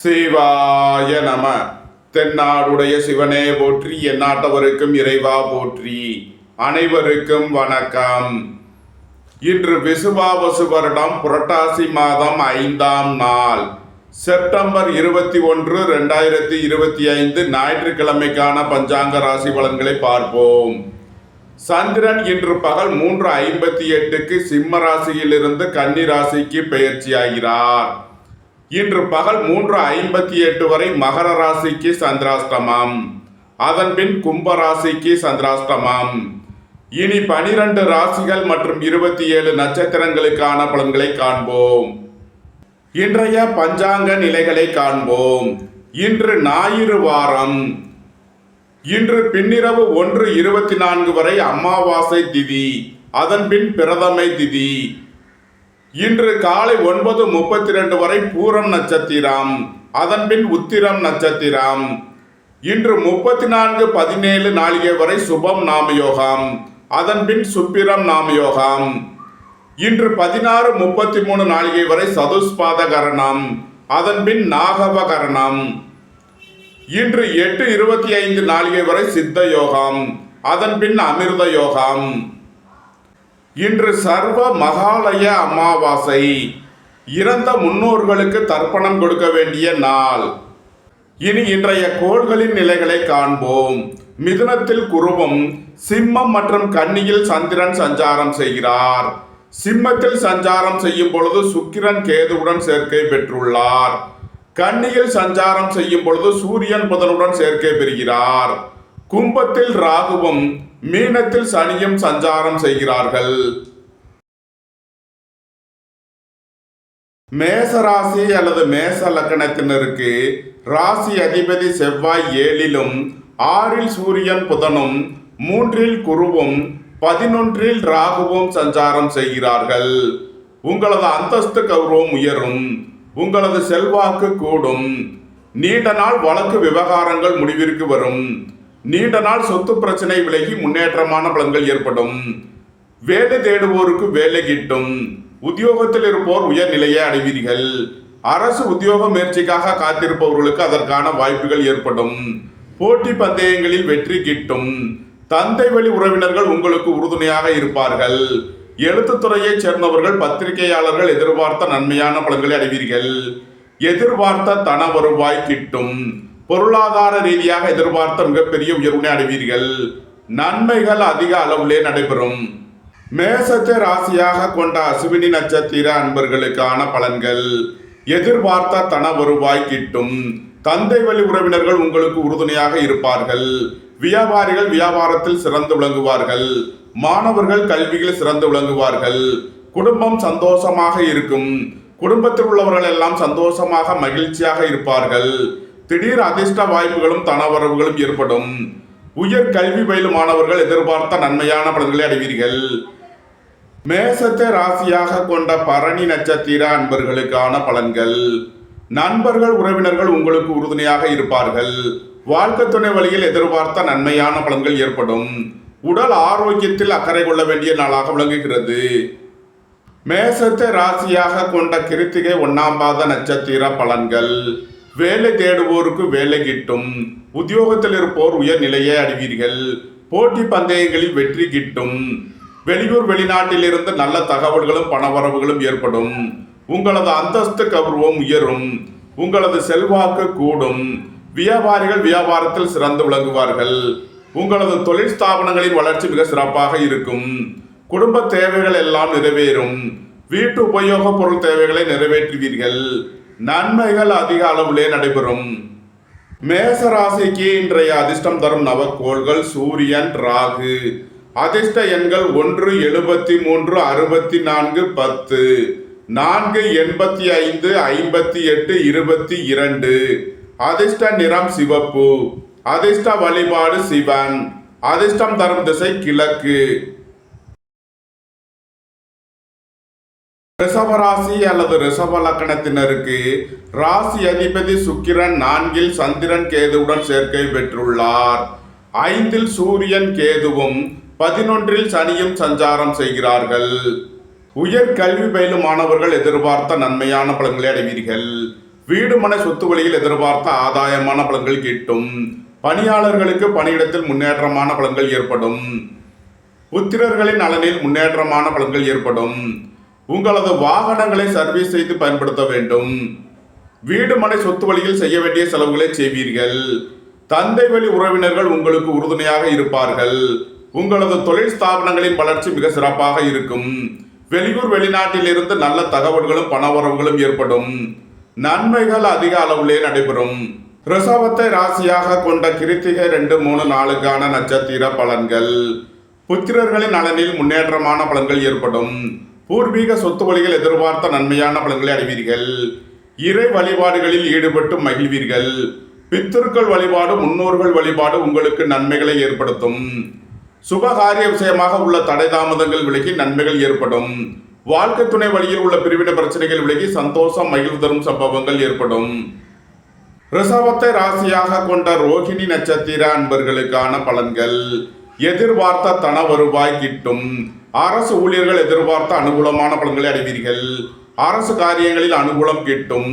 சிவாய நம. தென்னாடுடைய சிவனே போற்றி, எந்நாட்டவருக்கும் இறைவா போற்றி. அனைவருக்கும் வணக்கம். இன்று விசுவாவசு வருடம் புரட்டாசி மாதம் 5ஆம் நாள், செப்டம்பர் 21, 2025 ஞாயிற்றுக்கிழமைக்கான பஞ்சாங்க ராசி பலன்களை பார்ப்போம். சந்திரன் இன்று பகல் 3:58க்கு சிம்ம ராசியிலிருந்து கன்னி ராசிக்கு பெயர்ச்சியாகிறார். இன்று பகல் 3:58 வரை மகர ராசிக்கு சந்திராஷ்டமம், அதன் பின் கும்ப ராசிக்கு சந்திராஷ்டமம். இனி 12 ராசிகள் மற்றும் 27 நட்சத்திரங்களுக்கான பலன்களை காண்போம். இன்றைய பஞ்சாங்க நிலைகளை காண்போம். இன்று ஞாயிறு வாரம். இன்று பின்னிரவு 1:24 வரை அமாவாசை திதி, அதன் பின் பிரதமை திதி. இன்று காலை 9:32 வரை பூரம் நட்சத்திரம், அதன் பின் உத்திரம் நட்சத்திரம். இன்று 34:17 நாளிகை வரை சுபம் நாமயோகம், அதன் பின் சுப்பிரம் நாமயோகம். இன்று 16:33 நாளிகை வரை சதுஷ்பாத கரணம், அதன் பின் நாகவ கரணம். இன்று 8:25 நாளிகை வரை சித்த யோகம், அதன் பின் அமிர்த யோகம். இன்று சர்வ மகாலய அமாவாசை, இறந்த முன்னோர்களுக்கு தர்ப்பணம் கொடுக்க வேண்டிய நாள். இனி இன்றைய கோள்களின் நிலைகளை காண்போம். மிதுனத்தில் குருவும், சிம்மம் மற்றும் கன்னியில் சந்திரன் சஞ்சாரம் செய்கிறார். சிம்மத்தில் சஞ்சாரம் செய்யும் பொழுது சுக்கிரன் கேதுவுடன் சேர்க்கை பெற்றுள்ளார். கன்னியில் சஞ்சாரம் செய்யும் பொழுது சூரியன் புதனுடன் சேர்க்கை பெறுகிறார். கும்பத்தில் ராகுவும், மீனத்தில் சனியும் சஞ்சாரம் செய்கிறார்கள். மேச ராசி அல்லது மேச லக்னத்தினருக்கு ராசி அதிபதி செவ்வாய் 7லும், 6ல் சூரியன் புதனும், 3ல் குருவும், 11ல் ராகுவும் சஞ்சாரம் செய்கிறார்கள். உங்களது அந்தஸ்து கௌரவம் உயரும், உங்களது செல்வாக்கு கூடும். நீண்ட நாள் வழக்கு விவகாரங்கள் முடிவிற்கு வரும். நீண்ட நாள் சொத்து பிரச்சனை விலகி முன்னேற்றமான பலன்கள் ஏற்படும். வேலை தேடுவோருக்கு வேலை கிட்டும். உத்தியோகத்தில் இருப்போர் உயர்நிலையை அடைவீர்கள். அரசு உத்தியோக முயற்சிக்காக காத்திருப்பவர்களுக்கு அதற்கான வாய்ப்புகள் ஏற்படும். போட்டி பந்தயங்களில் வெற்றி கிட்டும். தந்தை வழி உறவினர்கள் உங்களுக்கு உறுதுணையாக இருப்பார்கள். எழுத்துத்துறையைச் சேர்ந்தவர்கள், பத்திரிகையாளர்கள் எதிர்பார்த்த நன்மையான பலன்களை அடைவீர்கள். எதிர்பார்த்த தன வருவாய் கிட்டும். பொருளாதார ரீதியாக எதிர்பார்த்த மிகப்பெரிய உயர்வினை அடைவீர்கள். நன்மைகள் அதிக அளவிலே நடைபெறும். மேசத்தை ராசியாக கொண்ட அசுவினி நட்சத்திர அன்பர்களுக்கான பலன்கள். எதிர்பார்த்த தன வருவாய் கிட்டும். தந்தை வழி உறவினர்கள் உங்களுக்கு உறுதுணையாக இருப்பார்கள். வியாபாரிகள் வியாபாரத்தில் சிறந்து விளங்குவார்கள். மாணவர்கள் கல்வியில் சிறந்து விளங்குவார்கள். குடும்பம் சந்தோஷமாக இருக்கும். குடும்பத்தில் உள்ளவர்கள் எல்லாம் சந்தோஷமாக மகிழ்ச்சியாக இருப்பார்கள். திடீர் அதிர்ஷ்ட வாய்ப்புகளும் தனவரவுகளும் ஏற்படும். உயர் கல்வி பயிலும் மாணவர்கள் எதிர்பார்த்த நன்மையான பலன்களை அடைவீர்கள். மேசத்தை ராசியாக கொண்ட பரணி நட்சத்திர அன்பர்களுக்கான பலன்கள். நண்பர்கள் உறவினர்கள் உங்களுக்கு உறுதுணையாக இருப்பார்கள். வாழ்க்கை துணை வழியில் எதிர்பார்த்த நன்மையான பலன்கள் ஏற்படும். உடல் ஆரோக்கியத்தில் அக்கறை கொள்ள வேண்டிய நாளாக விளங்குகிறது. மேசத்தை ராசியாக கொண்ட கிருத்திகை 1ஆம் பாத நட்சத்திர பலன்கள். வேலை தேடுவோருக்கு வேலை கிட்டும். உத்தியோகத்தில் இருப்போர் உயர் நிலையை அடைவீர்கள். போட்டி பந்தயங்களில் வெற்றி கிட்டும். வெளியூர் வெளிநாட்டில் இருந்து நல்ல தகவல்களும் பணவரவுகளும் ஏற்படும். உங்களது அந்தஸ்து கௌரவம் உயரும். உங்களது செல்வாக்கு கூடும். வியாபாரிகள் வியாபாரத்தில் சிறந்து விளங்குவார்கள். உங்களது தொழில் ஸ்தாபனங்களின் வளர்ச்சி மிக சிறப்பாக இருக்கும். குடும்ப தேவைகள் எல்லாம் நிறைவேறும். வீட்டு உபயோக பொருள் தேவைகளை நிறைவேற்றுவீர்கள். நன்மைகள் அதிக அளவிலே நடைபெறும். மேச ராசிக்கு இன்றைய அதிர்ஷ்டம் தரும் நவக்கோள்கள் சூரியன், ராகு. அதிர்ஷ்ட எண்கள் 1, 73, 64, 10, 4, 85, 58, 22. அதிர்ஷ்ட நிறம் சிவப்பு. அதிர்ஷ்ட வழிபாடு சிவன். அதிர்ஷ்டம் தரும் திசை கிழக்கு. ரிஷபராசி அல்லது ரிஷப லக்னத்தினருக்கு ராசி அதிபதி சுக்கிரன் 4ல் சந்திரன் கேதுவுடன் சேர்க்கை பெற்றுள்ளார். 5ல் சூரியன் கேதுவும், 11ல் சனியும் சஞ்சாரம் செய்கிறார்கள். உயர் கல்வி பயிலும் மாணவர்கள் எதிர்பார்த்த நன்மையான பலன்களை அடைவீர்கள். வீடு மனை சொத்து வழியில் எதிர்பார்த்த ஆதாயமான பலன்கள் கிட்டும். பணியாளர்களுக்கு பணியிடத்தில் முன்னேற்றமான பலன்கள் ஏற்படும். புத்திரர்களின் நலனில் முன்னேற்றமான பலன்கள் ஏற்படும். உங்களது வாகனங்களை சர்வீஸ் செய்து பயன்படுத்த வேண்டும். வீடு மனை சொத்து வழியில் செய்ய வேண்டிய செலவுகளை செய்வீர்கள். தந்தை வழி உறவினர்கள் உங்களுக்கு உறுதுணையாக இருப்பார்கள். உங்களது தொழில் ஸ்தாபனங்களின் வளர்ச்சி மிக சிறப்பாக இருக்கும். வெளியூர் வெளிநாட்டில் இருந்து நல்ல தகவல்களும் பணவரவுகளும் ஏற்படும். நன்மைகள் அதிக அளவிலே நடைபெறும். ரிஷபத்தை ராசியாக கொண்ட கிருத்திகை 2, 3, 4 நட்சத்திர பலன்கள். புத்திரர்களின் நலனில் முன்னேற்றமான பலன்கள் ஏற்படும். பூர்வீக சொத்து வழிகள் எதிர்பார்த்த நன்மையான பலன்களை அடைவீர்கள். இறை வழிபாடுகளில் ஈடுபட்டு மகிழ்வீர்கள். பித்திருக்கள் வழிபாடு, முன்னோர்கள் வழிபாடு உங்களுக்கு நன்மைகளை ஏற்படுத்தும். சுபகாரிய விஷயமாக உள்ள தடை தாமதங்கள் விலகி நன்மைகள் ஏற்படும். வாழ்க்கை துணை வழியில் உள்ள பிரிவினை பிரச்சனைகள் விலகி சந்தோஷம் மகிழ்வு தரும் சம்பவங்கள் ஏற்படும். ரிஷபத்தை ராசியாக கொண்ட ரோகிணி நட்சத்திர அன்பர்களுக்கான பலன்கள். எதிர்பார்த்த தன வருவாய் கிட்டும். அரசு ஊழியர்கள் எதிர்பார்த்த அனுகூலமான பலன்களை அடைவீர்கள். அரசு காரியங்களில் அனுகூலம் கிட்டும்.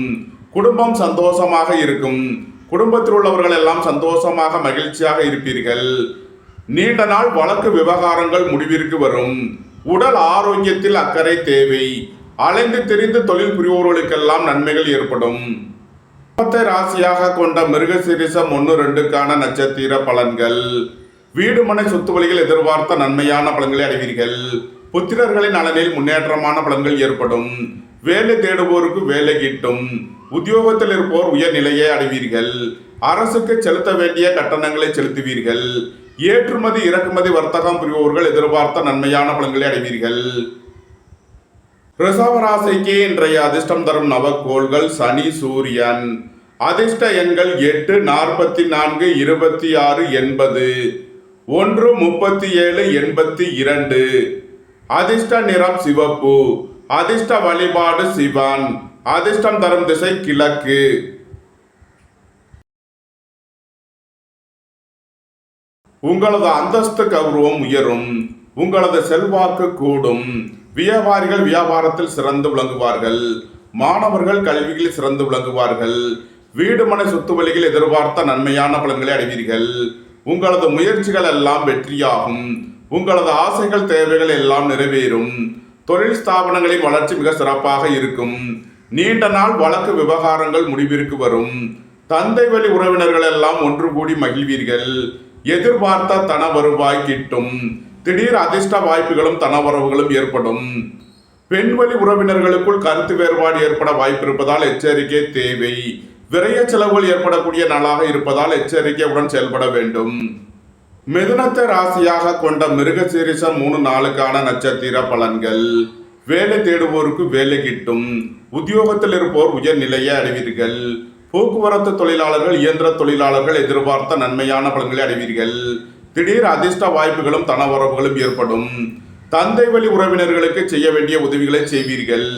குடும்பம் சந்தோஷமாக இருக்கும். குடும்பத்தில் உள்ளவர்கள் எல்லாம் சந்தோஷமாக மகிழ்ச்சியாக இருப்பீர்கள். நீண்ட நாள் வழக்கு விவகாரங்கள் முடிவிற்கு வரும். உடல் ஆரோக்கியத்தில் அக்கறை தேவை. அலைந்து திரிந்து தொழில் புரிவோர்களுக்கெல்லாம் நன்மைகள் ஏற்படும். ராசியாக கொண்ட மிருகசீரிஷம் 1, 2 நட்சத்திர பலன்கள். வீடு மனை சொத்து வழிகள் எதிர்பார்த்த நன்மையான பலன்களை அடைவீர்கள். புத்திரர்களின் நலனில் முன்னேற்றமான பலன்கள் ஏற்படும். வேலை தேடுவோருக்கு வேலை கிட்டும். உத்தியோகத்தில் இருப்போர் உயர்நிலையை அடைவீர்கள். அரசுக்கு செலுத்த வேண்டிய கட்டணங்களை செலுத்துவீர்கள். ஏற்றுமதி இறக்குமதி வர்த்தகம் புரிபவர்கள் எதிர்பார்த்த நன்மையான பலன்களை அடைவீர்கள். ரிஷபராசிக்கு இன்றைய அதிர்ஷ்டம் தரும் நவக்கோள்கள் சனி, சூரியன். அதிர்ஷ்ட எண்கள் 8, 44, 26, 80, 1, 37, 82. அதிர்ஷ்ட நிறம் சிவப்பு. அதிர்ஷ்ட வழிபாடு சிவன். அதிர்ஷ்டம் தரும் திசை கிழக்கு. உங்களது அந்தஸ்து கௌரவம் உயரும். உங்களது செல்வாக்கு கூடும். வியாபாரிகள் வியாபாரத்தில் சிறந்து விளங்குவார்கள். மாணவர்கள் கல்வியில் சிறந்து விளங்குவார்கள். வீடு மனை சொத்து வழியில் எதிர்பார்த்த நன்மையான பலன்களை அடைவீர்கள். உங்களது முயற்சிகள் எல்லாம் வெற்றியாகும். உங்களது ஆசைகள் தேவைகள் எல்லாம் நிறைவேறும். தொழில் ஸ்தாபனங்களின் வளர்ச்சி மிக சிறப்பாக இருக்கும். நீண்ட நாள் வழக்கு விவகாரங்கள் முடிவிற்கு வரும். தந்தை வழி உறவினர்கள் எல்லாம் ஒன்று கூடி மகிழ்வீர்கள். எதிர்பார்த்த தன வருவாய் கிட்டும். திடீர் அதிர்ஷ்ட வாய்ப்புகளும் தனவரவுகளும் ஏற்படும். பெண் வழி உறவினர்களுக்குள் கருத்து வேறுபாடு ஏற்பட வாய்ப்பு இருப்பதால் எச்சரிக்கை தேவை. விரைய செலவுகள் ஏற்படக்கூடிய நாளாக இருப்பதால் எச்சரிக்கையுடன் செயல்பட வேண்டும். மிதுனத்தை ராசியாக கொண்ட மிருகசீரிஷம் 3, 4 நட்சத்திர பலன்கள். வேலை தேடுவோருக்கு வேலை கிட்டும். உத்தியோகத்தில் இருப்போர் உயர்நிலையை அடைவீர்கள். போக்குவரத்து தொழிலாளர்கள் இயந்திர தொழிலாளர்கள் எதிர்பார்த்த நன்மையான பலன்களை அடைவீர்கள். திடீர் அதிர்ஷ்ட வாய்ப்புகளும் தனவரவுகளும் ஏற்படும். தந்தை வழி உறவினர்களுக்கு செய்ய வேண்டிய உதவிகளை செய்வீர்கள்.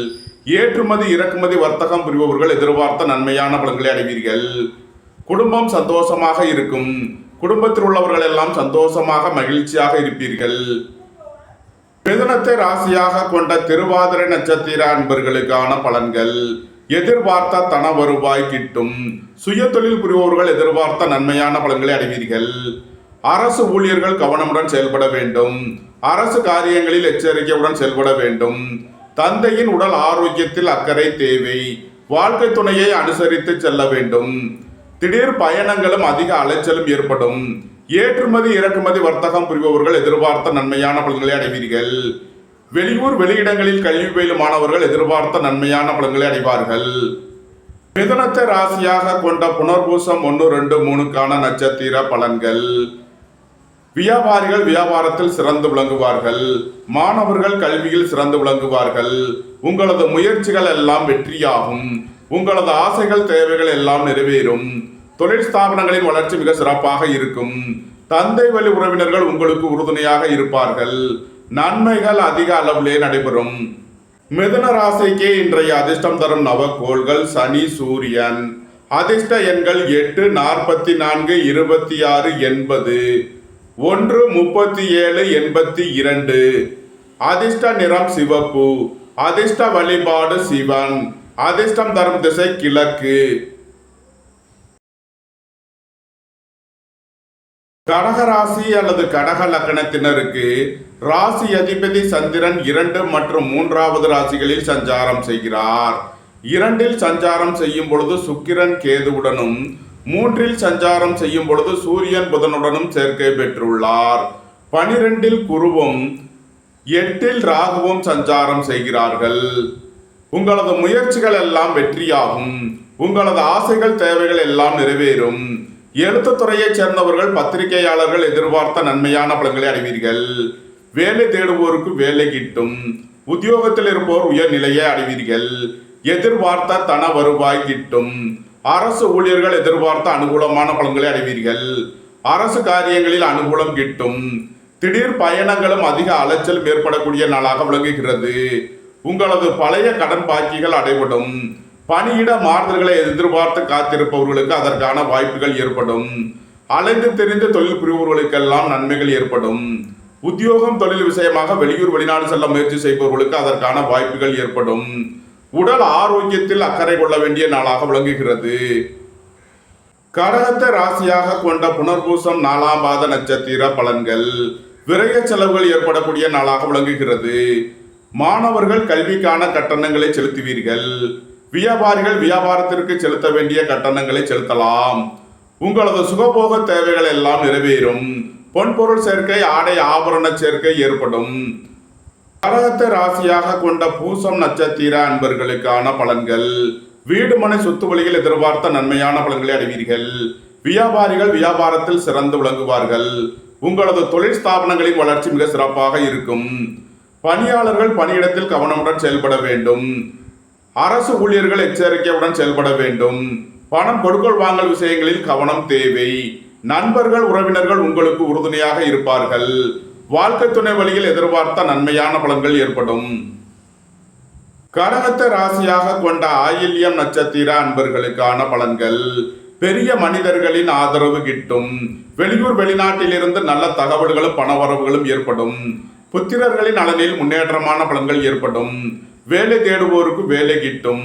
ஏற்றுமதி இறக்குமதி வர்த்தகம் புரிபவர்கள் எதிர்பார்த்த நன்மையான பலன்களை அடைவீர்கள். குடும்பம் சந்தோஷமாக இருக்கும். குடும்பத்தில் உள்ளவர்கள் எல்லாம் சந்தோஷமாக மகிழ்ச்சியாக இருப்பீர்கள். மிதுனத்தை ராசியாக கொண்ட திருவாதிரை நட்சத்திர அன்பர்களுக்கான பலன்கள். எதிர்பார்த்த தன வருவாய் கிட்டும். சுய தொழில் புரிபவர்கள் எதிர்பார்த்த நன்மையான பலன்களை அடைவீர்கள். அரசு ஊழியர்கள் கவனமுடன் செயல்பட வேண்டும். அரசு காரியங்களில் எச்சரிக்கையுடன் செயல்பட வேண்டும். தந்தையின் உடல் ஆரோக்கியத்தில் அக்கறை தேவை. வாழ்க்கை துணையை அனுசரித்து செல்ல வேண்டும். திடீர் பயணங்களும் அதிக அலைச்சலும் ஏற்படும். ஏற்றுமதி இறக்குமதி வர்த்தகம் புரிபவர்கள் எதிர்பார்த்த நன்மையான பலன்களை அடைவீர்கள். வெளியூர் வெளியிடங்களில் கல்வி பயிலும் மாணவர்கள் எதிர்பார்த்த நன்மையான பலன்களை அடைவார்கள். மிதுனத்தை ராசியாக கொண்ட புனர்பூசம் 1, 2, 3 நட்சத்திர பலன்கள். வியாபாரிகள் வியாபாரத்தில் சிறந்து விளங்குவார்கள். மாணவர்கள் கல்வியில் சிறந்து விளங்குவார்கள். உங்களது முயற்சிகள் எல்லாம் வெற்றியாகும். உங்களது ஆசைகள் தேவைகள் எல்லாம் நிறைவேறும். தொழில் ஸ்தாபனங்களின் வளர்ச்சி மிக சிறப்பாக இருக்கும். தந்தை வழி உறவினர்கள் உங்களுக்கு உறுதுணையாக இருப்பார்கள். நன்மைகள் அதிக அளவிலே நடைபெறும். மிதுன ராசிக்கு இன்றைய அதிர்ஷ்டம் தரும் நவக்கோள்கள் சனி, சூரியன். அதிர்ஷ்ட எண்கள் 8, 44, 26, 80, 1, 37, 82. அதிர்ஷ்ட நிறம் சிவப்பு. அதிர்ஷ்ட வழிபாடு சிவன். அதிர்ஷ்டம் தரும் திசை கிழக்கு. கடகராசி அல்லது கடக லக்கணத்தினருக்கு ராசி அதிபதி சந்திரன் 2 மற்றும் 3வது ராசிகளில் சஞ்சாரம் செய்கிறார். 2ல் சஞ்சாரம் செய்யும் பொழுது சுக்கிரன் கேதுவுடனும் 3ல் சஞ்சாரம் செய்யும் பொழுது சூரியன் புதனுடனும் சேர்க்கை பெற்றுள்ளார். 12ல் குருவும் 8ல் ராகுவும் சஞ்சாரம் செய்கிறார்கள். உங்களது முயற்சிகள் எல்லாம் வெற்றியாகும். உங்களது ஆசைகள் தேவைகள் எல்லாம் நிறைவேறும். எழுத்துத்துறையைச் சேர்ந்தவர்கள் பத்திரிகையாளர்கள் எதிர்பார்த்த நன்மையான பலன்களை அடைவீர்கள். வேலை தேடுவோருக்கு வேலை கிட்டும். உத்தியோகத்தில் இருப்போர் உயர்நிலையை அடைவீர்கள். எதிர்பார்த்த தன வருவாய் கிட்டும். அரசு ஊழியர்கள் எதிர்பார்த்த அனுகூலமான பலன்களை அடைவீர்கள். அரசு காரியங்களில் அனுகூலம் கிட்டும். திடீர் பயணங்களும் அதிக அலைச்சல் ஏற்படக்கூடிய நாளாக விளங்குகிறது. உங்களது பழைய கடன் பாக்கிகள் அடைபடும். பணியிட மாறுதல்களை எதிர்பார்த்து காத்திருப்பவர்களுக்கு அதற்கான வாய்ப்புகள் ஏற்படும். அலைந்து தெரிந்து தொழில் புரிபவர்களுக்கெல்லாம் நன்மைகள் ஏற்படும். உத்தியோகம் தொழில் விஷயமாக வெளியூர் வெளிநாடு செல்ல முயற்சி செய்பவர்களுக்கு அதற்கான வாய்ப்புகள் ஏற்படும். உடல் ஆரோக்கியத்தில் அக்கறை கொள்ள வேண்டிய நாளாக விளங்குகிறது. கடகத்தை ராசியாக கொண்ட புனர்பூசம் 4ஆம் பாத நட்சத்திர பலன்கள். விரய செலவுகள் ஏற்படக்கூடிய நாளாக விளங்குகிறது. மாணவர்கள் கல்விக்கான கட்டணங்களை செலுத்துவீர்கள். வியாபாரிகள் வியாபாரத்திற்கு செலுத்த வேண்டிய கட்டணங்களை செலுத்தலாம். உங்களது சுகபோக தேவைகள் எல்லாம் நிறைவேறும். பொன்பொருள் சேர்க்கை, ஆடை ஆபரண சேர்க்கை ஏற்படும். கடகத்தை ராசியாக கொண்ட பூசம் நட்சத்திர அன்பர்களுக்கான பலன்கள். வீடு மனை சொத்து வழியில் எதிர்பார்த்த நன்மையான பலன்களை அடைவீர்கள். வியாபாரிகள் வியாபாரத்தில் சிறந்து விளங்குவார்கள். உங்களது தொழில் ஸ்தாபனங்களின் வளர்ச்சி மிக சிறப்பாக இருக்கும். பணியாளர்கள் பணியிடத்தில் கவனமுடன் செயல்பட வேண்டும். அரசு ஊழியர்கள் எச்சரிக்கையுடன் செயல்பட வேண்டும். பணம் கொடுக்கல் வாங்கல் விஷயங்களில் கவனம் தேவை. நண்பர்கள் உறவினர்கள் உங்களுக்கு உறுதுணையாக இருப்பார்கள். வாழ்க்கை துணை வழியில் எதிர்பார்த்த நன்மையான பலன்கள் ஏற்படும். கடகத்தை ராசியாக கொண்ட ஆயில்யம் நட்சத்திர அன்பர்களுக்கான பலன்கள். பெரிய மனிதர்களின் ஆதரவு கிட்டும். வெளியூர் வெளிநாட்டிலிருந்து நல்ல தகவல்களும் பணவரவுகளும் ஏற்படும். புத்திரர்களின் நலனில் முன்னேற்றமான பலன்கள் ஏற்படும். வேலை தேடுவோருக்கு வேலை கிட்டும்.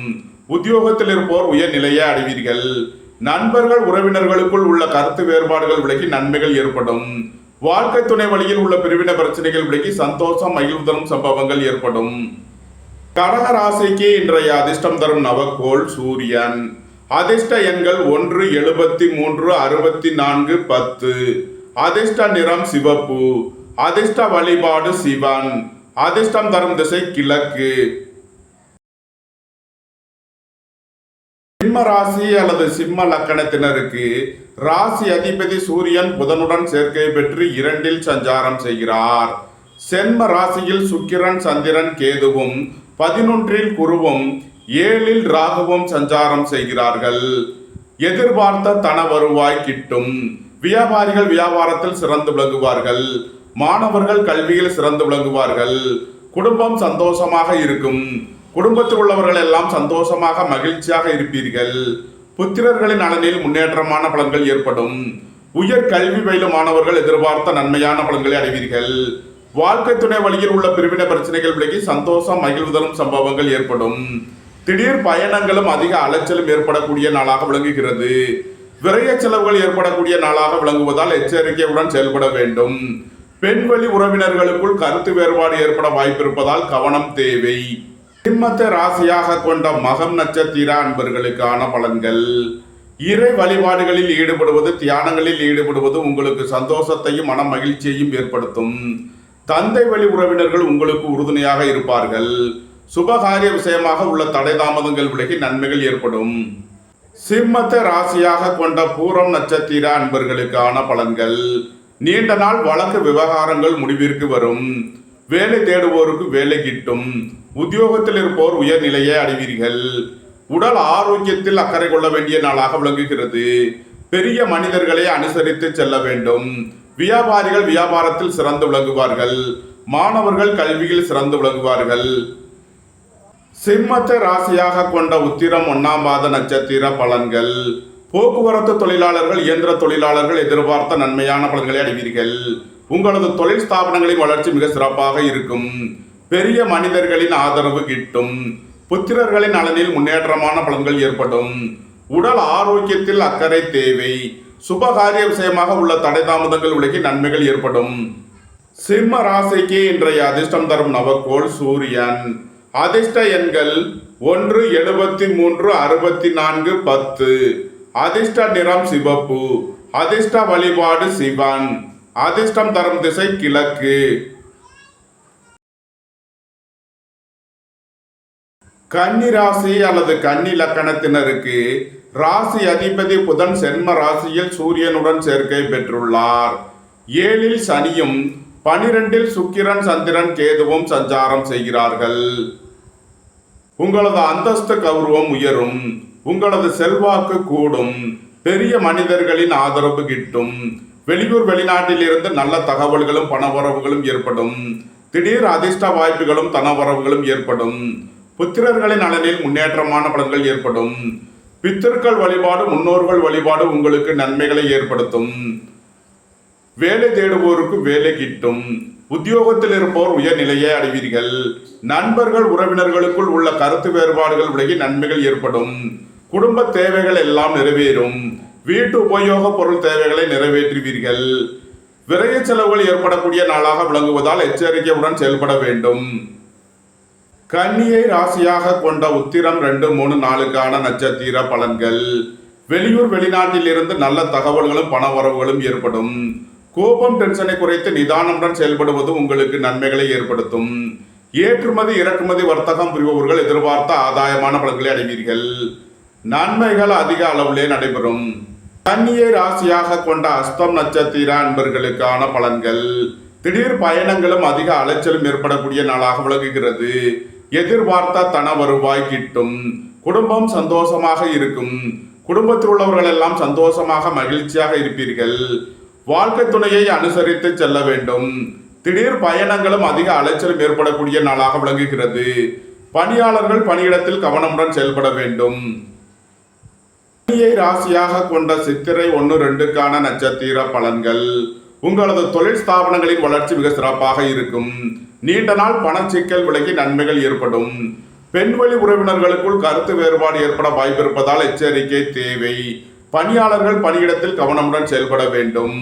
உத்தியோகத்தில் இருப்போர் உயர்நிலையை அடைவீர்கள். நண்பர்கள் உறவினர்களுக்குள் உள்ள கருத்து வேறுபாடுகள் விலகி நன்மைகள் ஏற்படும். வாழ்க்கை துணை வழியில் உள்ள பிரிவின பிரச்சனைகள் விலகி சந்தோஷம் மகிழ்வு தரும் சம்பவங்கள் ஏற்படும். கடக ராசிக்கு இன்றைய அதிர்ஷ்டம் தரும் நவக்கோள் சூரியன். அதிர்ஷ்ட எண்கள் 1, 73, 64, 10. அதிர்ஷ்ட நிறம் சிவப்பு. அதிர்ஷ்ட வழிபாடு சிவன். அதிர்ஷ்டம் தரும் திசை கிழக்கு. சிம்ம ராசி அல்லது சிம்ம லக்கணத்தினருக்கு ராசி அதிபதி சூரியன் புதனுடன் சேர்க்கை பெற்று 2ல் சஞ்சாரம் செய்கிறார். சென்ம ராசியில் சுக்கிரன் சந்திரன் கேதுவும் 11ல் குருவும் 7ல் ராகுவும் சஞ்சாரம் செய்கிறார்கள். எதிர்பார்த்த தன வருவாய் கிட்டும். வியாபாரிகள் வியாபாரத்தில் சிறந்து விளங்குவார்கள். மாணவர்கள் கல்வியில் சிறந்து விளங்குவார்கள். குடும்பம் சந்தோஷமாக இருக்கும். குடும்பத்தில் உள்ளவர்கள் எல்லாம் சந்தோஷமாக மகிழ்ச்சியாக இருப்பீர்கள். புத்திரர்களின் நலனில் முன்னேற்றமான பலன்கள் ஏற்படும். உயர் கல்வி பயிலும் மாணவர்கள் எதிர்பார்த்த நன்மையான பலன்களை அடைவீர்கள். வாழ்க்கை துணை வழியில் உள்ள பிரிவின பிரச்சனைகள் விலகி சந்தோஷம் மகிழ்வு தரும் சம்பவங்கள் ஏற்படும். திடீர் பயணங்களும் அதிக அலைச்சலும் ஏற்படக்கூடிய நாளாக விளங்குகிறது. விரய செலவுகள் ஏற்படக்கூடிய நாளாக விளங்குவதால் எச்சரிக்கையுடன் செயல்பட வேண்டும். பெண்வழி உறவினர்களுக்குள் கருத்து வேறுபாடு ஏற்பட வாய்ப்பிருப்பதால் கவனம் தேவை. சிம்மத்தை ராசியாக கொண்ட மகம் நட்சத்திர அன்பர்களுக்கான பலன்கள். இறை வழிபாடுகளில் ஈடுபடுவது, தியானங்களில் ஈடுபடுவது உங்களுக்கு சந்தோஷத்தையும் மன மகிழ்ச்சியையும் ஏற்படுத்தும். தந்தை வழி உறவினர்கள் உங்களுக்கு உறுதுணையாக இருப்பார்கள். சுபகாரிய விஷயமாக உள்ள தடை தாமதங்கள் விலகி நன்மைகள் ஏற்படும். சிம்மத்தை ராசியாக கொண்ட பூரம் நட்சத்திர அன்பர்களுக்கான பலன்கள். நீண்ட நாள் வழக்கு விவகாரங்கள் முடிவிற்கு வரும். வேலை தேடுவோருக்கு வேலை கிட்டும். உத்தியோகத்தில் இருப்போர் உயர்நிலையை அடைவீர்கள். உடல் ஆரோக்கியத்தில் அக்கறை கொள்ள வேண்டிய நாளாக விளங்குகிறது. பெரிய மனிதர்களை அனுசரித்து செல்ல வேண்டும். வியாபாரிகள் வியாபாரத்தில் சிறந்து விளங்குவார்கள். மாணவர்கள் கல்வியில் சிறந்து விளங்குவார்கள். சிம்மத்தை ராசியாக கொண்ட உத்திரம் 1ஆம் பாத நட்சத்திர பலன்கள். போக்குவரத்து தொழிலாளர்கள் இயந்திர தொழிலாளர்கள் எதிர்பார்த்த நன்மையான பலன்களை அடைவீர்கள். உங்களது தொழில் ஸ்தாபனங்களின் வளர்ச்சி மிக சிறப்பாக இருக்கும். பெரிய மனிதர்களின் ஆதரவு கிட்டும். புத்திரர்களின் நலனில் முன்னேற்றமான பலன்கள் ஏற்படும். உடல் ஆரோக்கியத்தில் அக்கறை தேவை. சுபகாரிய விஷயமாக உள்ள தடை தாமதங்கள் விலகி நன்மைகள் ஏற்படும். சிம்ம ராசிக்கு இன்றைய அதிர்ஷ்டம் தரும் நவக்கோள் சூரியன். அதிர்ஷ்ட எண்கள் 1, 73, 64, 10. அதிர்ஷ்ட நிறம் சிவப்பு. அதிர்ஷ்ட வழிபாடு சிவன். அதிர்ஷ்டம் தரும் திசை கிழக்கு. கன்னி ராசி அல்லது கன்னி லக்கணத்தினருக்கு ராசி அதிபதி புதன் சென்ம ராசியில் சூரியனுடன் சேர்க்கை பெற்றுள்ளார். 7ல் சனியும் 12ல் சுக்கிரன் சந்திரன் கேதுவும் சஞ்சாரம் செய்கிறார்கள். உங்களது அந்தஸ்து கௌரவம் உயரும். உங்களது செல்வாக்கு கூடும். பெரிய மனிதர்களின் ஆதரவு கிட்டும். வெளியூர் வெளிநாட்டில் இருந்து நல்ல தகவல்களும் பணவரவுகளும் ஏற்படும். திடீர் அதிர்ஷ்ட வாய்ப்புகளும் தனவரவுகளும் ஏற்படும். புத்திரர்களின் நலனில் முன்னேற்றமான பலன்கள் ஏற்படும். பித்தர்கள் வழிபாடு முன்னோர்கள் வழிபாடு உங்களுக்கு நன்மைகளை ஏற்படுத்தும். வேலை தேடுவோருக்கு வேலை கிட்டும். உத்தியோகத்தில் இருப்போர் உயர்நிலையை அடைவீர்கள். நண்பர்கள் உறவினர்களுக்குள் உள்ள கருத்து வேறுபாடுகள் விலகி நன்மைகள் ஏற்படும். குடும்ப தேவைகள் எல்லாம் நிறைவேறும். வீட்டு உபயோக பொருள் தேவைகளை நிறைவேற்றுவீர்கள். விரைய செலவுகள் ஏற்படக்கூடிய நாளாக விளங்குவதால் எச்சரிக்கையுடன் செயல்பட வேண்டும். கன்னியை ராசியாக கொண்ட உத்திரம் 2, 3, 4க்கான நட்சத்திர பலன்கள். வெளியூர் வெளிநாட்டில் இருந்து நல்ல தகவல்களும் பணவரவுகளும் ஏற்படும். கோபம் டென்ஷனை குறைத்து நிதானமுடன் செயல்படுவது உங்களுக்கு நன்மைகளை ஏற்படுத்தும். ஏற்றுமதி இறக்குமதி வர்த்தகம் புரிபவர்கள் எதிர்பார்த்த ஆதாயமான பலன்களை அடைவீர்கள். நன்மைகள் அதிக அளவிலே நடைபெறும். கன்னியை ராசியாக கொண்ட அஸ்தம் நட்சத்திர அன்பர்களுக்கான பலன்கள். திடீர் பயணங்களும் அதிக அலைச்சலும் ஏற்படக்கூடிய நாளாக விளங்குகிறது. எதிர்பார்த்த தன வருவாய் கிட்டும். குடும்பம் சந்தோஷமாக இருக்கும். குடும்பத்தில் உள்ளவர்கள் எல்லாம் சந்தோஷமாக மகிழ்ச்சியாக இருப்பீர்கள். வாழ்க்கை துணையை அனுசரித்து செல்ல வேண்டும். திடீர் பயணங்களும் அதிக அலைச்சலும் ஏற்படக்கூடிய நாளாக விளங்குகிறது. பணியாளர்கள் பணியிடத்தில் கவனமுடன் செயல்பட வேண்டும். கன்னியை ராசியாக கொண்ட சித்திரை 1, 2க்கான நட்சத்திர பலன்கள். உங்களது தொழில் ஸ்தாபனங்களின் வளர்ச்சி மிக சிறப்பாக இருக்கும். நீண்ட நாள் பணச்சிக்கல் விலகி நன்மைகள் ஏற்படும். பெண்வழி உறவினர்களுக்குள் கருத்து வேறுபாடு ஏற்பட வாய்ப்பிருப்பதால் எச்சரிக்கை தேவை. பணியாளர்கள் பணியிடத்தில் கவனமுடன் செயல்பட வேண்டும்.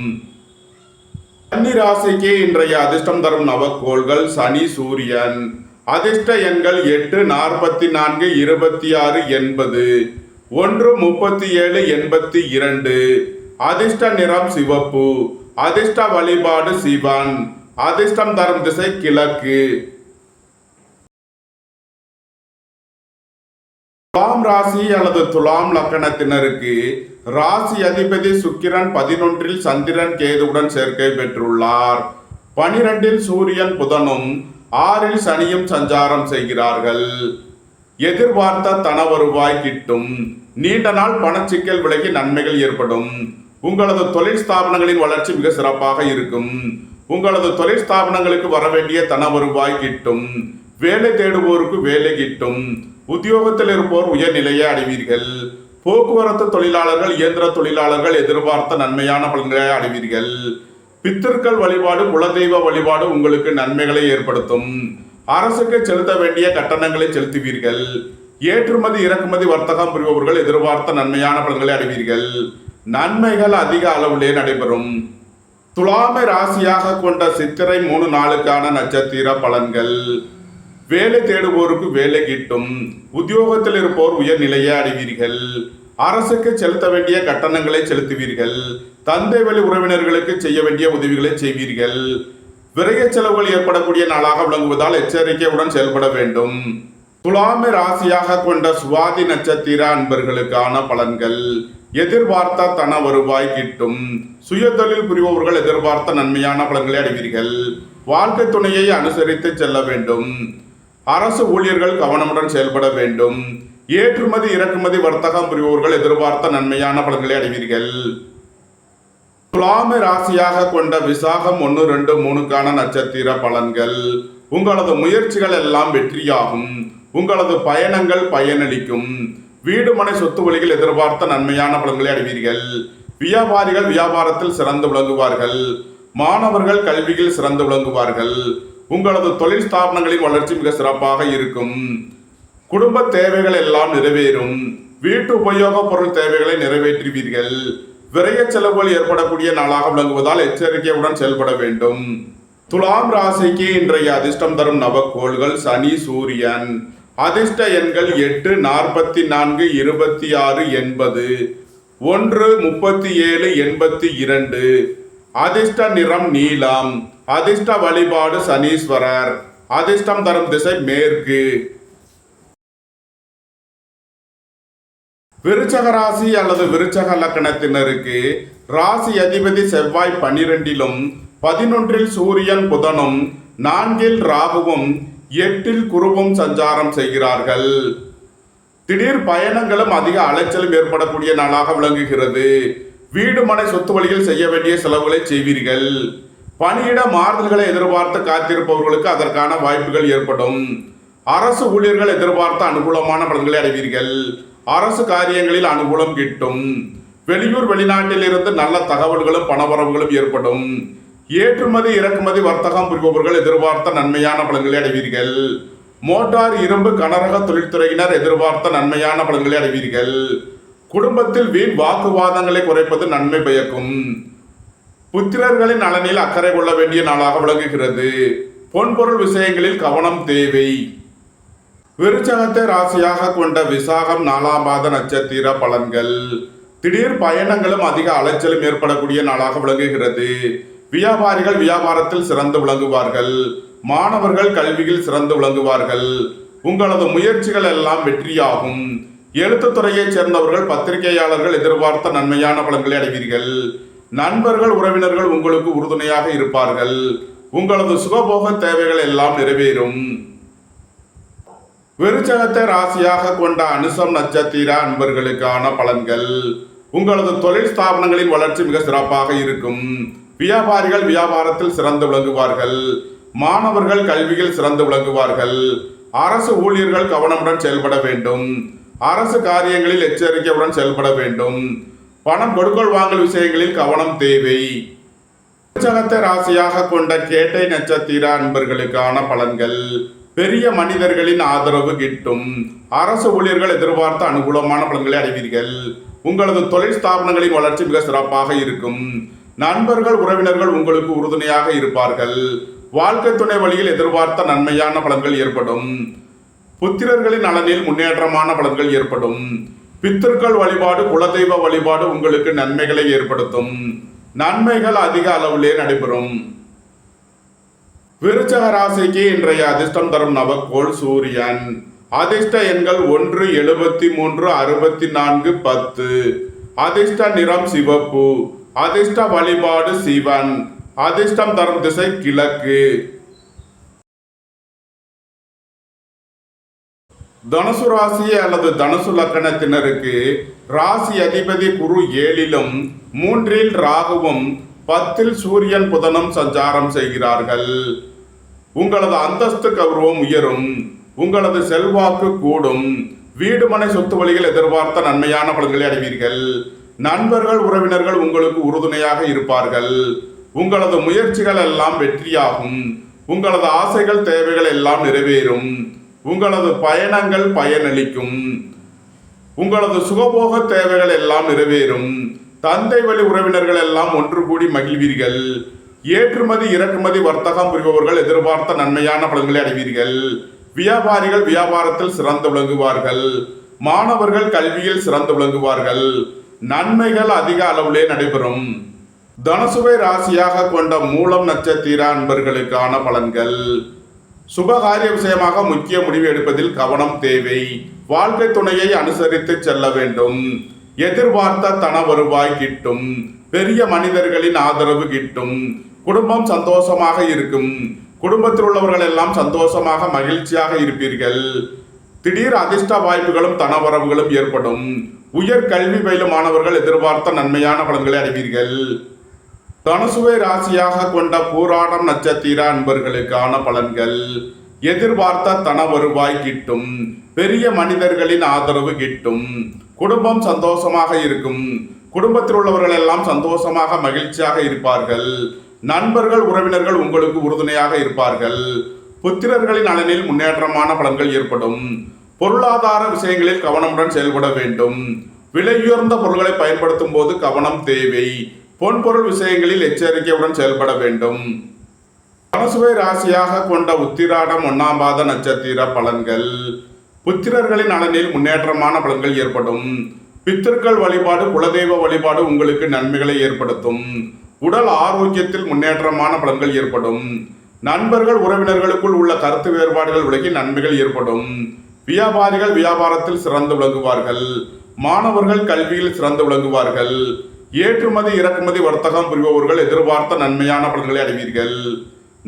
கன்னி ராசிக்கு இன்றைய அதிர்ஷ்டம் தரும் நவக்கோள்கள் சனி சூரியன். அதிர்ஷ்ட எண்கள் 8, 44, 26, 80. 1, 37, 82. அதிர்ஷ்ட நிறம் சிவப்பு. அதிர்ஷ்ட வழிபாடு சிவன். அதிர்ஷ்டம் தரும் திசை கிழக்கு. துலாம் ராசி அல்லது துலாம் லக்கணத்தினருக்கு ராசி அதிபதி சுக்கிரன் 11ல் சந்திரன் கேதுவுடன் சேர்க்கை பெற்றுள்ளார். 12ல் சூரியன் புதனும் 6ல் சனியும் சஞ்சாரம் செய்கிறார்கள். எதிர்பார்த்த தன வருவாய் கிட்டும். நீண்ட நாள் பணச்சிக்கல் விலகி நன்மைகள் ஏற்படும். உங்களது தொழில் ஸ்தாபனங்களின் வளர்ச்சி மிக சிறப்பாக இருக்கும். உங்களது தொழில் ஸ்தாபனங்களுக்கு வரவேண்டிய தன வருவாய் கிட்டும். வேலை தேடுவோருக்கு வேலை கிட்டும். உத்தியோகத்தில் இருப்போர் உயர்நிலையை அடைவீர்கள். போக்குவரத்து தொழிலாளர்கள் இயந்திர தொழிலாளர்கள் எதிர்பார்த்த நன்மையான பலன்களை அடைவீர்கள். பித்தர்கள் வழிபாடு குலதெய்வ வழிபாடு உங்களுக்கு நன்மைகளை ஏற்படுத்தும். அரசுக்கு செலுத்த வேண்டிய கட்டணங்களை செலுத்துவீர்கள். ஏற்றுமதி இறக்குமதி வர்த்தகம் புரிபவர்கள் எதிர்பார்த்த நன்மையான பலன்களை அடைவீர்கள். நன்மைகள் அதிக அளவிலே நடைபெறும். துலாமை ராசியாக கொண்ட சித்திரை 3, 4க்கான நட்சத்திர பலன்கள். வேலை தேடுவோருக்கு வேலை கிட்டும். உத்தியோகத்தில் இருப்போர் உயர்நிலையை அடைவீர்கள். அரசுக்கு செலுத்த வேண்டிய கட்டணங்களை செலுத்துவீர்கள். தந்தை வழி உறவினர்களுக்கு செய்ய வேண்டிய உதவிகளை செய்வீர்கள். விரைய செலவுகள் ஏற்படக்கூடிய நாளாக விளங்குவதால் எச்சரிக்கையுடன் செயல்பட வேண்டும். துலாமை ராசியாக கொண்ட சுவாதி நட்சத்திர அன்பர்களுக்கான பலன்கள். எதிர்பார்த்த தன வருவாய் கிட்டும். சுயதொழில் புரிபவர்கள் எதிர்பார்த்த நன்மையான பலன்களை அடைவீர்கள். வாழ்க்கை துணையை அனுசரித்து செல்ல வேண்டும். அரசு ஊழியர்கள் கவனமுடன் செயல்பட வேண்டும். ஏற்றுமதி இறக்குமதி வர்த்தகம் புரிபவர்கள் எதிர்பார்த்த நன்மையான பலன்களை அடைவீர்கள். துலாமை ராசியாக கொண்ட விசாகம் 1, 2, 3க்கான நட்சத்திர பலன்கள். உங்களது முயற்சிகள் எல்லாம் வெற்றியாகும். உங்களது பயணங்கள் பயனளிக்கும். வீடு மனை சொத்து வழிகள் எதிர்பார்த்த நன்மையான பலன்களை அடைவீர்கள். வியாபாரிகள் வியாபாரத்தில் சிறந்து விளங்குவார்கள். மாணவர்கள் கல்வியில் சிறந்து விளங்குவார்கள். உங்களது தொழில் ஸ்தாபனங்களின் வளர்ச்சி மிக சிறப்பாக இருக்கும். குடும்ப தேவைகள் எல்லாம் நிறைவேறும். வீட்டு உபயோக பொருள் தேவைகளை நிறைவேற்றுவீர்கள். விரைய செலவுகள் ஏற்படக்கூடிய நாளாக விளங்குவதால் எச்சரிக்கையுடன் செயல்பட வேண்டும். துலாம் ராசிக்கு இன்றைய அதிர்ஷ்டம் தரும் நவக்கோள்கள் சனி, சூரியன். அதிர்ஷ்ட எண்கள் 8, 44, 26, 80, 1, 37, 82. அதிர்ஷ்ட நிறம் நீலம். அதிர்ஷ்ட வழிபாடு சனீஸ்வரர். அதிர்ஷ்டம் தரும் திசை மேற்கு. விருச்சக ராசி அல்லது விருச்சக லக்கணத்தினருக்கு ராசி அதிபதி செவ்வாய் 12லும் 11ல் சூரியன் புதனும் 4ல் ராகுவும் 8ல் குருவும் சஞ்சாரம் செய்கிறார்கள். திடீர் பயணங்களும் அதிக அலைச்சலும் ஏற்படக்கூடிய நாளாக விளங்குகிறது. வீடு மனை சொத்து வழியில் செய்ய வேண்டிய செலவுகளை செய்வீர்கள். பணியிட மாறுதல்களை எதிர்பார்த்து காத்திருப்பவர்களுக்கு அதற்கான வாய்ப்புகள் ஏற்படும். அரசு ஊழியர்கள் எதிர்பார்த்த அனுகூலமான பலன்களை அடைவீர்கள். அரசு காரியங்களில் அனுகூலம் கிட்டும். வெளியூர் வெளிநாட்டில் இருந்து நல்ல தகவல்களும் பணவரவுகளும் ஏற்படும். ஏற்றுமதி இறக்குமதி வர்த்தகம் புரிபவர்கள் எதிர்பார்த்த நன்மையான பலன்களை அடைவீர்கள். மோட்டார் இரும்பு கனரக தொழில்துறையினர் எதிர்பார்த்த நன்மையான பலன்களை அடைவீர்கள். குடும்பத்தில் வீண் வாக்குவாதங்களை குறைப்பது நன்மை பயக்கும். புத்திரர்களின் நலனில் அக்கறை கொள்ள வேண்டிய நாளாக விளங்குகிறது. பொன்பொருள் விஷயங்களில் கவனம் தேவை. விருச்சகத்தை ராசியாக கொண்ட விசாகம் 4ஆம் பாத நட்சத்திர பலன்கள். திடீர் பயணங்களும் அதிக அலைச்சலும் ஏற்படக்கூடிய நாளாக விளங்குகிறது. வியாபாரிகள் வியாபாரத்தில் சிறந்து விளங்குவார்கள். மாணவர்கள் கல்வியில் சிறந்து விளங்குவார்கள். உங்களது முயற்சிகள் எல்லாம் வெற்றியாகும். எழுத்துத்துறையைச் சேர்ந்தவர்கள் பத்திரிகையாளர்கள் எதிர்பார்த்த நன்மையான பலன்களை அடைவீர்கள். நண்பர்கள் உறவினர்கள் உங்களுக்கு உறுதுணையாக இருப்பார்கள். உங்களது சுகபோக தேவைகள் எல்லாம் நிறைவேறும். விருச்சகத்தை ராசியாக கொண்ட அனுசம் நட்சத்திர அன்பர்களுக்கான பலன்கள். உங்களது தொழில் ஸ்தாபனங்களின் வளர்ச்சி மிக சிறப்பாக இருக்கும். வியாபாரிகள் வியாபாரத்தில் சிறந்து விளங்குவார்கள். மாணவர்கள் கல்வியில் சிறந்து விளங்குவார்கள். அரசு ஊழியர்கள் கவனமுடன் செயல்பட வேண்டும். அரசு காரியங்களில் எச்சரிக்கையுடன் செயல்பட வேண்டும். பணம் கொடுக்கல் வாங்கல் விஷயங்களில் கவனம் தேவை. விருச்சகத்தை ராசியாக கொண்ட கேட்டை நட்சத்திர அன்பர்களுக்கான பலன்கள். பெரிய மனிதர்களின் ஆதரவு கிட்டும். அரசு ஊழியர்கள் எதிர்பார்த்த அனுகூலமான பலன்களை அடைவீர்கள். உங்களது தொழில் ஸ்தாபனங்களின் வளர்ச்சி மிக சிறப்பாக இருக்கும். நண்பர்கள் உறவினர்கள் உங்களுக்கு உறுதுணையாக இருப்பார்கள். வாழ்க்கை துணை வழியில் எதிர்பார்த்த நன்மையான பலன்கள் ஏற்படும். புத்திரர்களின் நலனில் முன்னேற்றமான பலன்கள் ஏற்படும். பித்திருக்கள் வழிபாடு குலதெய்வ வழிபாடு உங்களுக்கு நன்மைகளை ஏற்படுத்தும். நன்மைகள் அதிக அளவிலே நடைபெறும். விருச்சக ராசிக்கு இன்றைய அதிர்ஷ்டம் தரும் நவக்கோள் சூரியன். அதிர்ஷ்ட எண்கள் 1, 73, 64, 10. அதிர்ஷ்ட நிறம் சிவப்பு. அதிர்ஷ்ட வழிபாடு சிவன். அதிர்ஷ்டம் தரும் திசை கிழக்கு. தனுசு ராசி அல்லது தனுசு லக்கணத்தினருக்கு ராசி அதிபதி குரு 7லும் 3ல் ராகுவும் 10ல் சூரியன் புதனும் சஞ்சாரம் செய்கிறார்கள். உங்களது அந்தஸ்து கௌரவம் உயரும். உங்களது செல்வாக்கு கூடும். வீடு மனை சொத்து வழியில் எதிர்பார்த்த நன்மையான பலன்களை அடைவீர்கள். நண்பர்கள் உறவினர்கள் உங்களுக்கு உறுதுணையாக இருப்பார்கள். உங்களது முயற்சிகள் எல்லாம் வெற்றியாகும். உங்களது ஆசைகள் தேவைகள் எல்லாம் நிறைவேறும். உங்களது பயணங்கள் பயனளிக்கும். உங்களது சுகபோக தேவைகள் எல்லாம் நிறைவேறும். தந்தை வழி உறவினர்கள் எல்லாம் ஒன்று கூடி மகிழ்வீர்கள். ஏற்றுமதி இறக்குமதி வர்த்தகம் புரிபவர்கள் எதிர்பார்த்த நன்மையான பலன்களை அடைவீர்கள். வியாபாரிகள் வியாபாரத்தில் சிறந்து விளங்குவார்கள். மாணவர்கள் கல்வியில் சிறந்து விளங்குவார்கள். நன்மைகள் அதிக அளவிலே நடைபெறும். தனுசுவை ராசியாக கொண்ட மூலம் நட்சத்திர அன்பர்களுக்கான பலன்கள். சுபகாரிய விஷயமாக முக்கிய முடிவு எடுப்பதில் கவனம் தேவை. வாழ்க்கை துணையை அனுசரித்து செல்ல வேண்டும். எதிர்பார்த்த தன வருவாய் கிட்டும். பெரிய மனிதர்களின் ஆதரவு கிட்டும். குடும்பம் சந்தோஷமாக இருக்கும். குடும்பத்தில் உள்ளவர்கள் எல்லாம் சந்தோஷமாக மகிழ்ச்சியாக இருப்பீர்கள். திடீர் அதிர்ஷ்ட வாய்ப்புகளும் தனவரவுகளும் ஏற்படும். உயர் கல்வி பயிலும் மாணவர்கள் எதிர்பார்த்த நன்மையான பலன்களை அடைவீர்கள். தனுசுவை ராசியாக கொண்ட பூராடம் நட்சத்திர அன்பர்களுக்கான பலன்கள். எதிர்பார்த்த தன வருவாய் கிட்டும். பெரிய மனிதர்களின் ஆதரவு கிட்டும். குடும்பம் சந்தோஷமாக இருக்கும். குடும்பத்தில் உள்ளவர்கள் எல்லாம் சந்தோஷமாக மகிழ்ச்சியாக இருப்பார்கள். நண்பர்கள் உறவினர்கள் உங்களுக்கு உறுதுணையாக இருப்பார்கள். புத்திரர்களின் நலனில் முன்னேற்றமான பலன்கள் ஏற்படும். பொருளாதார விஷயங்களில் கவனமுடன் செயல்பட வேண்டும். விலையுயர்ந்த பொருட்களை பயன்படுத்தும் போது கவனம் தேவை. பொன்பொருள் விஷயங்களில் எச்சரிக்கையுடன் செயல்பட வேண்டும். தனுசுவை ராசியாக கொண்ட உத்திராடம் 1ஆம் பாத நட்சத்திர பலன்கள். புத்திரர்களின் நலனில் முன்னேற்றமான பலன்கள் ஏற்படும். பித்திருக்கள் வழிபாடு, குலதெய்வ வழிபாடு உங்களுக்கு நன்மைகளை ஏற்படுத்தும். உடல் ஆரோக்கியத்தில் முன்னேற்றமான பலன்கள் ஏற்படும். நண்பர்கள் உறவினர்களுக்குள் உள்ள கருத்து வேறுபாடுகள் விலகி நன்மைகள் ஏற்படும். வியாபாரிகள் வியாபாரத்தில் சிறந்து விளங்குவார்கள். மாணவர்கள் கல்வியில் சிறந்து விளங்குவார்கள். ஏற்றுமதி இறக்குமதி வர்த்தகம் புரிபவர்கள் எதிர்பார்த்த நன்மையான பலன்களை அடைவீர்கள்.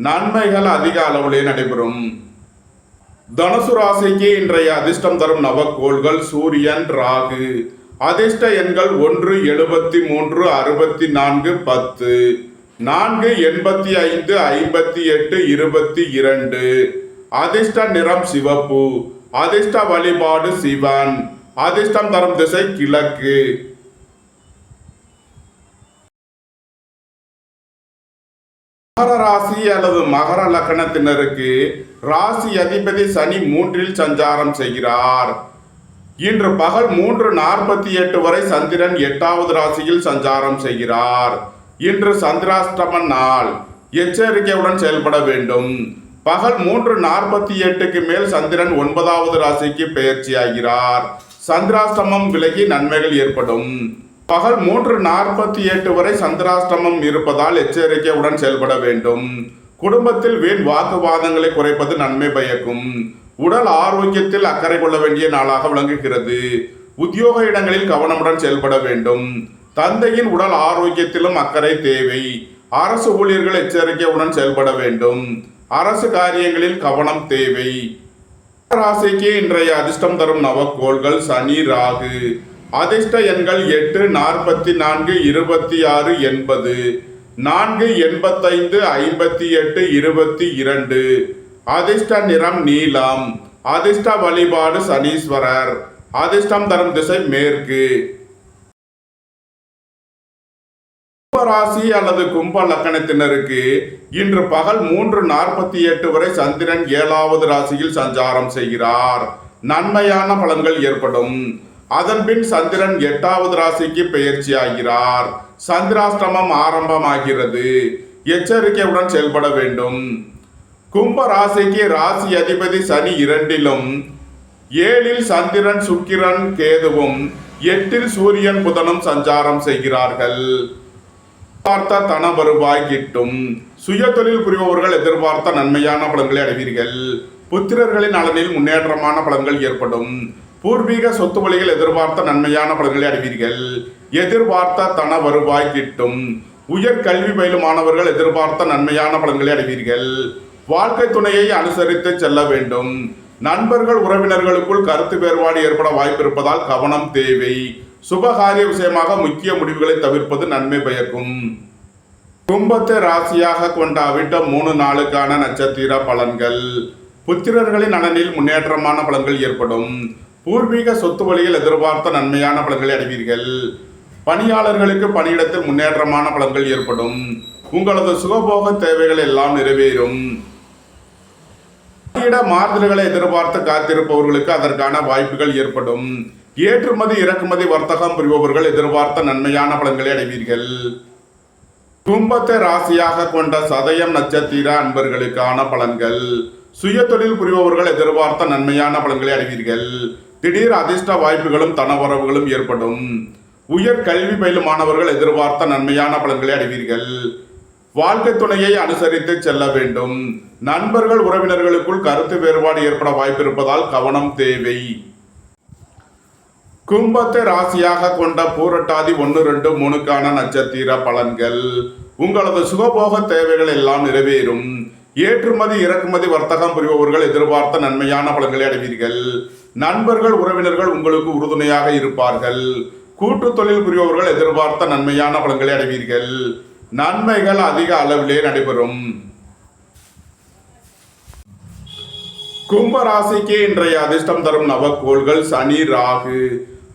நன்மைகள் அதிக அளவிலே நடைபெறும். தனுசு ராசிக்கு இன்றைய அதிர்ஷ்டம் தரும் நவக்கோள்கள் சூரியன், ராகு. அதிர்ஷ்ட எண்கள் 1, 73, 64, 10, 4, 85, 58, 22. அதிர்ஷ்ட நிறம் சிவப்பு. அதிர்ஷ்ட வழிபாடு சிவன். அதிர்ஷ்டம் தரும் திசை கிழக்கு. மகர ராசி அல்லது மகர லக்னத்தினருக்கு ராசி அதிபதி சனி 3இல் சஞ்சாரம் செய்கிறார். இன்று பகல் 3:48 வரை சந்திரன் 8வது ராசியில் சஞ்சாரம் செய்கிறார். இன்று சந்திராஷ்டம நாள். எச்சரிக்கையுடன் செயல்பட வேண்டும். பகல் 3:48க்கு மேல் சந்திரன் 9வது ராசிக்கு பெயர்ச்சியாகிறார். சந்திராஷ்டமம் விலகி நன்மைகள் ஏற்படும். பகல் 3:48 வரை சந்திராஷ்டமம் இருப்பதால் எச்சரிக்கையுடன் செயல்பட வேண்டும். குடும்பத்தில் வீண் வாக்குவாதங்களை குறைப்பது நன்மை பயக்கும். உடல் ஆரோக்கியத்தில் அக்கறை கொள்ள வேண்டிய நாளாக விளங்குகிறது. உத்தியோக இடங்களில் கவனமுடன் செயல்பட வேண்டும். தந்தையின் உடல் ஆரோக்கியத்திலும் அக்கறை தேவை. அரசு ஊழியர்கள் எச்சரிக்கையுடன் செயல்பட வேண்டும். அரசு காரியங்களில் கவனம் தேவை. ராசிக்கு இன்றைய அதிர்ஷ்டம் தரும் நவக்கோள்கள் சனி, ராகு. அதிர்ஷ்ட எண்கள் 8, 44, 26, 80, 4, 85, 58, 22. அதிர்ஷ்ட நிறம் நீலம். அதிர்ஷ்ட வழிபாடு சனீஸ்வரர். அதிர்ஷ்டம் தரும் திசை மேற்கு. கும்பராசி அல்லது கும்ப லக்கணத்தினருக்கு இன்று பகல் 3:48 வரை சந்திரன் 7வது ராசியில் சஞ்சாரம் செய்கிறார். நன்மையான பலன்கள் ஏற்படும். அதன்பின் சந்திரன் 8வது ராசிக்கு பெயர்ச்சி ஆகிறார். சந்திராஷ்டமம் ஆரம்பமாகிறது. எச்சரிக்கையுடன் செயல்பட வேண்டும். கும்ப ராசிக்கு ராசி அதிபதி சனி 2இலும், 7இல் சந்திரன், சுக்கிரன், கேதுவும், 8இல் சூரியன், புதனும் சஞ்சாரம் செய்கிறார்கள். எதிர்பார்த்த தன வருவாய் கிட்டும். சுய தொழில் புரிபவர்கள் எதிர்பார்த்த நன்மையான பலன்களை அடைவீர்கள். புத்திரர்களின் நலனில் முன்னேற்றமான பலன்கள் ஏற்படும். பூர்வீக சொத்து வழிகள் எதிர்பார்த்த நன்மையான பலன்களை அடைவீர்கள். எதிர்பார்த்த தன வருவாய் கிட்டும். உயர் கல்வி பயிலும் மாணவர்கள் எதிர்பார்த்த நன்மையான பலன்களை அடைவீர்கள். வாழ்க்கை துணையை அனுசரித்து செல்ல வேண்டும். நண்பர்கள் உறவினர்களுக்குள் கருத்து வேறுபாடு ஏற்பட வாய்ப்பு இருப்பதால் கவனம் தேவை. சுபகாரிய விஷயமாக முக்கிய முடிவுகளை தவிர்ப்பது நன்மை பயக்கும். கும்பத்தை ராசியாக கொண்ட அவிட்டம் 3 நாளுக்கான நட்சத்திர பலன்கள். புத்திரர்களின் நலனில் முன்னேற்றமான பலன்கள் ஏற்படும். பூர்வீக சொத்து வழியில் எதிர்பார்த்த நன்மையான பலன்களை அடைவீர்கள். பணியாளர்களுக்கு பணியிடத்தில் முன்னேற்றமான பலன்கள் ஏற்படும். உங்களது சுகபோக தேவைகள் எல்லாம் நிறைவேறும். பணியிட மாறுதல்களை எதிர்பார்த்து காத்திருப்பவர்களுக்கு அதற்கான வாய்ப்புகள் ஏற்படும். ஏற்றுமதி இறக்குமதி வர்த்தகம் புரிபவர்கள் எதிர்பார்த்த நன்மையான பலன்களை அடைவீர்கள். கும்பத்தை ராசியாக கொண்ட சதயம் நட்சத்திர அன்பர்களுக்கான பலன்கள். சுய தொழில் புரிபவர்கள் எதிர்பார்த்த நன்மையான பலன்களை அடைவீர்கள். திடீர் அதிர்ஷ்ட வாய்ப்புகளும் தனவரவுகளும் ஏற்படும். உயர் கல்வி பயிலும் மாணவர்கள் எதிர்பார்த்த நன்மையான பலன்களை அடைவீர்கள். வாழ்க்கை துணையை அனுசரித்து செல்ல வேண்டும். நண்பர்கள் உறவினர்களுக்குள் கருத்து வேறுபாடு ஏற்பட வாய்ப்பு இருப்பதால் கவனம் தேவை. கும்பத்தை ராசியாக கொண்ட பூரட்டாதி 1, 2, 3க்கான நட்சத்திர பலன்கள். உங்களது சுகபோக தேவைகள் எல்லாம் நிறைவேறும். ஏற்றுமதி இறக்குமதி வர்த்தகம் புரிபவர்கள் எதிர்பார்த்த நன்மையான பலன்களை அடைவீர்கள். நண்பர்கள் உறவினர்கள் உங்களுக்கு உறுதுணையாக இருப்பார்கள். கூட்டு தொழில் புரிபவர்கள் எதிர்பார்த்த நன்மையான பலன்களை அடைவீர்கள். நன்மைகள் அதிக அளவிலே நடைபெறும். கும்ப ராசிக்கு இன்றைய அதிர்ஷ்டம் தரும் நவக்கோள்கள் சனி, ராகு.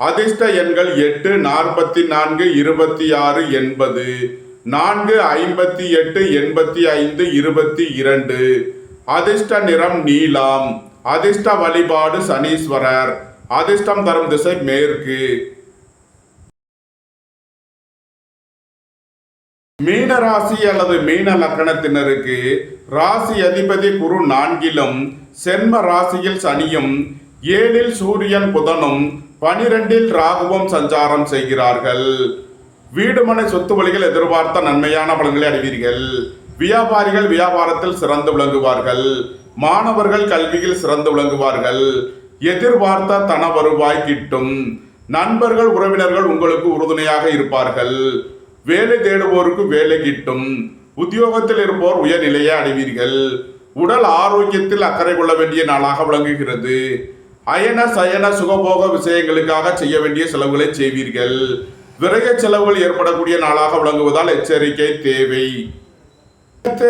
அதிர்ஷ்ட எண்கள் 8, 44, 26, 80, 4, 58, 85, 22. அதிர்ஷ்ட நிறம் நீலம். அதிர்ஷ்ட வழிபாடு சனீஸ்வரர். அதிர்ஷ்டம் தரும் திசை மேற்கு. மீன ராசி அல்லது மீன லக்கணத்தினருக்கு ராசி அதிபதி குரு 4லும் சென்ம ராசியில் சனியும் 7ல் சூரியன் புதனும் 12ல் ராகுவும் சஞ்சாரம் செய்கிறார்கள். வீடுமனை சொத்து வழிகள் எதிர்பார்த்த நன்மையான பலன்களை அடைவீர்கள். வியாபாரிகள் வியாபாரத்தில் சிறந்து விளங்குவார்கள். மாணவர்கள் கல்வியில் சிறந்து விளங்குவார்கள். எதிர்பார்த்த தன வருவாய் கிட்டும். நண்பர்கள் உறவினர்கள் உங்களுக்கு உறுதுணையாக இருப்பார்கள். வேலை தேடுவோருக்கு வேலை கிட்டும். உத்தியோகத்தில் இருப்போர் உயர்நிலையை அடைவீர்கள். உடல் ஆரோக்கியத்தில் அக்கறை கொள்ள வேண்டிய நாளாக விளங்குகிறது. அயன சயன சுகபோக விஷயங்களுக்காக செய்ய வேண்டிய செலவுகளை செய்வீர்கள். விரய செலவுகள் ஏற்படக்கூடிய நாளாக விளங்குவதால் எச்சரிக்கை தேவை.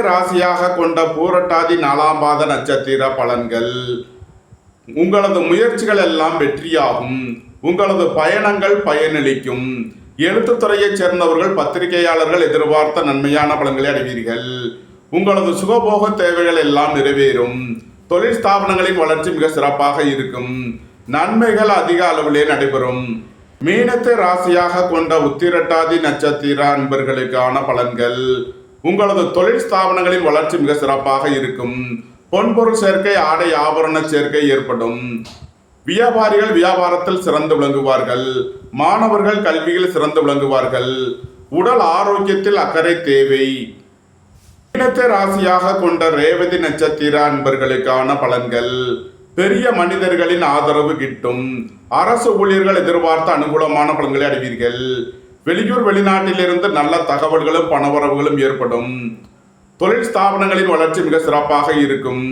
ராசியாக கொண்ட பூரட்டாதி 4ஆம் பாத நட்சத்திர பலன்கள். உங்களது முயற்சிகள் எல்லாம் வெற்றியாகும். உங்களது பயணங்கள் பயனளிக்கும். எழுத்துத்துறையைச் சேர்ந்தவர்கள் பத்திரிகையாளர்கள் எதிர்பார்த்த நன்மையான பலன்களை அடைவீர்கள். உங்களது சுகபோக தேவைகள் எல்லாம் நிறைவேறும். தொழில் ஸ்தாபனங்களின் வளர்ச்சி மிக சிறப்பாக இருக்கும். நன்மைகள் அதிக அளவிலே நடைபெறும். மீனத்தை ராசியாக கொண்ட உத்திரட்டாதி நட்சத்திர அன்பர்களுக்கான பலன்கள். உங்களது தொழில் ஸ்தாபனங்களின் வளர்ச்சி மிக சிறப்பாக இருக்கும். பொன்பொருள் சேர்க்கை ஆடை ஆபரண சேர்க்கை ஏற்படும். வியாபாரிகள் வியாபாரத்தில் சிறந்து விளங்குவார்கள். மாணவர்கள் கல்வியில் சிறந்து விளங்குவார்கள். உடல் ஆரோக்கியத்தில் அக்கறை தேவை. மீனத்தை ராசியாக கொண்ட ரேவதி நட்சத்திர அன்பர்களுக்கான பலன்கள். பெரிய மனிதர்களின் ஆதரவு கிட்டும். அரசு ஊழியர்கள் எதிர்பார்த்த அனுகூலமான பலன்களை அடைவீர்கள். வெளியூர் வெளிநாட்டிலிருந்து நல்ல தகவல்களும் பணவரவுகளும் ஏற்படும். தொழில் ஸ்தாபனங்களின் வளர்ச்சி மிக சிறப்பாக இருக்கும்.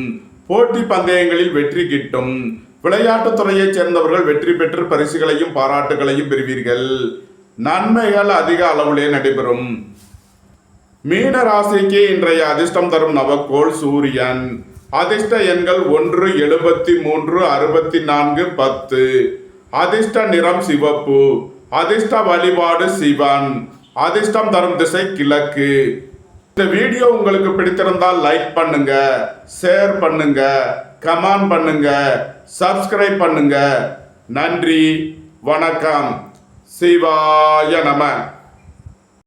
போட்டி பந்தயங்களில் வெற்றி கிட்டும். விளையாட்டுத் துறையைச் சேர்ந்தவர்கள் வெற்றி பெற்று பரிசுகளையும் பாராட்டுகளையும் பெறுவீர்கள். நன்மைகள் அதிக அளவிலே நடைபெறும். மீன ராசிக்கு இன்றைய அதிர்ஷ்டம் தரும் நவக்கோள் சூரியன். அதிர்ஷ்ட எண்கள் 1, 73, 64, 10. அதிர்ஷ்ட நிறம் சிவப்பு. அதிர்ஷ்ட வழிபாடு சிவன். அதிர்ஷ்டம் தரும் திசை கிழக்கு. இந்த வீடியோ உங்களுக்கு பிடித்திருந்தால் லைக் பண்ணுங்க, ஷேர் பண்ணுங்க, கமெண்ட் பண்ணுங்க, சப்ஸ்கிரைப் பண்ணுங்க. நன்றி, வணக்கம். சிவாய நம.